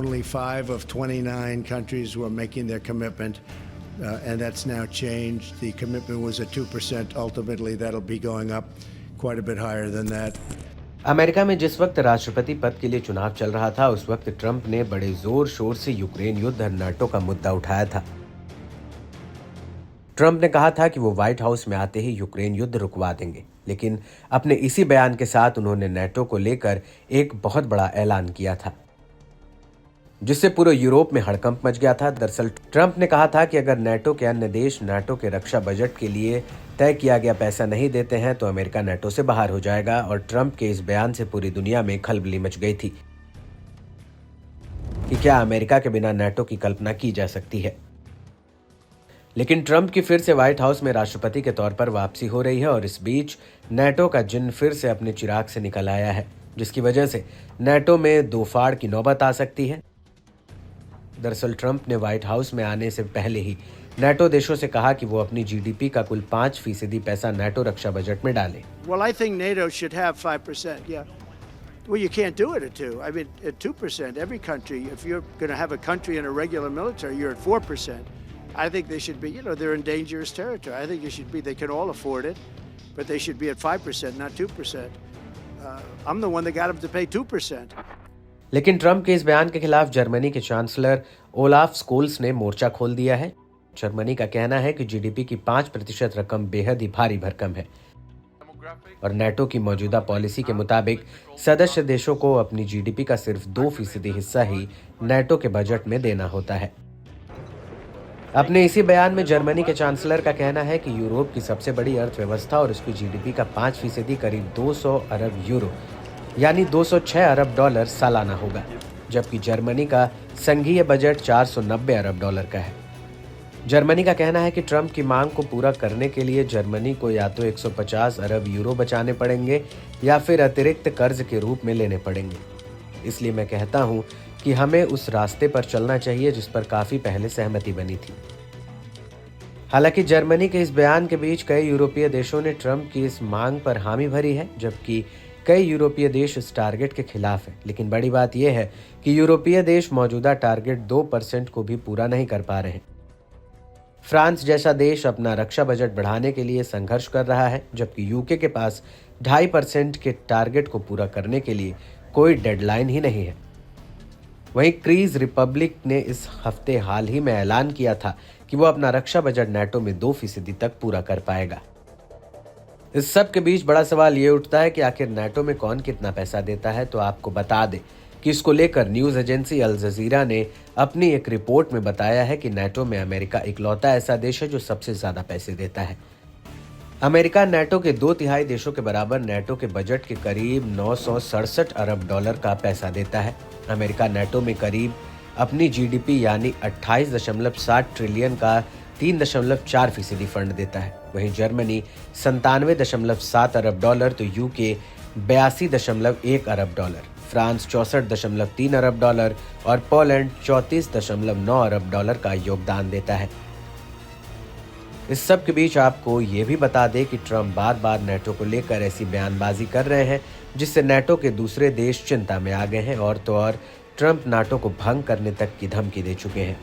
Only 5 of 29 countries were making their commitment, and that's now changed. The commitment was at 2%. Ultimately, that'll be going up quite a bit higher than that. America में जिस वक्त राष्ट्रपति पद के लिए चुनाव चल रहा था, उस वक्त ट्रंप ने बड़े जोर शोर से यूक्रेन युद्ध और नाटो का मुद्दा उठाया था। ट्रंप ने कहा था कि वो व्हाइट हाउस में आते ही यूक्रेन युद्ध रुकवा देंगे, लेकिन अपने इसी बयान के साथ उन्होंने नाटो को लेकर एक बहुत बड़ा ऐलान किया था, जिससे पूरे यूरोप में हड़कंप मच गया था। दरअसल ट्रंप ने कहा था कि अगर नाटो के अन्य देश नाटो के रक्षा बजट के लिए तय किया गया पैसा नहीं देते हैं तो अमेरिका नाटो से बाहर हो जाएगा, और ट्रंप के इस बयान से पूरी दुनिया में खलबली मच गई थी कि क्या अमेरिका के बिना नाटो की कल्पना की जा सकती है। लेकिन ट्रंप की फिर से व्हाइट हाउस में राष्ट्रपति के तौर पर वापसी हो रही है, और इस बीच नाटो का जिन्न फिर से अपने चिराग से निकल आया है, जिसकी वजह से नाटो में दो फाड़ की नौबत आ सकती है। दरअसल ट्रंप ने व्हाइट हाउस में आने से पहले ही नाटो देशों से कहा कि वो अपनी जीडीपी का कुल 5% पैसा नाटो रक्षा बजट में डालें। Well, I think NATO should have 5%. Yeah. Well, you can't do it at 2. I mean, at 2%, every country, if you're going to have a country in a regular military, you're at 4%. I think they should be, they're in dangerous territory. I think they can all afford it, but they should be at 5%, not 2%. I'm the one that got them to pay 2%. लेकिन Trump के इस बयान के खिलाफ Germany के chancellor Olaf Scholes ने मोर्चा खोल दिया है। जर्मनी का कहना है कि जीडीपी की 5% रकम बेहद ही भारी भरकम है, और नाटो की मौजूदा पॉलिसी के मुताबिक सदस्य देशों को अपनी जीडीपी का सिर्फ 2% हिस्सा ही नाटो के बजट में देना होता है। अपने इसी बयान में जर्मनी के चांसलर का कहना है कि यूरोप की सबसे बड़ी अर्थव्यवस्था और उसकी जीडीपी का 5% करीब 200 अरब यूरो यानी 206 अरब डॉलर सालाना होगा, जबकि जर्मनी का संघीय बजट 490 अरब डॉलर का है। जर्मनी का कहना है कि ट्रंप की मांग को पूरा करने के लिए जर्मनी को या तो 150 अरब यूरो बचाने पड़ेंगे या फिर अतिरिक्त कर्ज के रूप में लेने पड़ेंगे। इसलिए मैं कहता हूं कि हमें उस रास्ते पर चलना चाहिए जिस पर काफी पहले सहमति बनी थी। हालांकि जर्मनी के इस बयान के बीच कई यूरोपीय देशों ने ट्रंप की इस मांग पर हामी भरी है, जबकि कई यूरोपीय देश इस टारगेट के खिलाफ है। लेकिन बड़ी बात यह है कि यूरोपीय देश मौजूदा टारगेट 2% को भी पूरा नहीं कर पा रहे हैं। फ्रांस जैसा देश अपना रक्षा बजट बढ़ाने के लिए संघर्ष कर रहा है, जबकि यूके के पास 2.5% के टारगेट को पूरा करने के लिए कोई डेडलाइन ही नहीं है। वहीं क्रीज रिपब्लिक ने इस हफ्ते हाल ही में ऐलान किया था कि वो अपना रक्षा बजट नाटो में 2% तक पूरा कर पाएगा। इस सब के बीच बड़ा सवाल ये उठता है कि आखिर नाटो में कौन कितना पैसा देता है। तो आपको बता दें कि इसको लेकर न्यूज एजेंसी अल जजीरा ने अपनी एक रिपोर्ट में बताया है कि नाटो में अमेरिका इकलौता ऐसा देश है जो सबसे ज्यादा पैसे देता है। अमेरिका नाटो के 2/3 देशों के बराबर नाटो के बजट के करीब 967 अरब डॉलर का पैसा देता है। अमेरिका नाटो में करीब अपनी जीडीपी यानी 28.7 ट्रिलियन का 3.4% फंड देता है। वहीं जर्मनी 97.7 अरब डॉलर, तो यूके 82.1 अरब डॉलर, फ्रांस 64.3 अरब डॉलर और पोलैंड 34.9 अरब डॉलर का योगदान देता है। इस सब के बीच आपको ये भी बता दें कि ट्रंप बार बार नाटो को लेकर ऐसी बयानबाजी कर रहे हैं जिससे नाटो के दूसरे देश चिंता में आ गए हैं, और तो और ट्रंप नाटो को भंग करने तक की धमकी दे चुके हैं।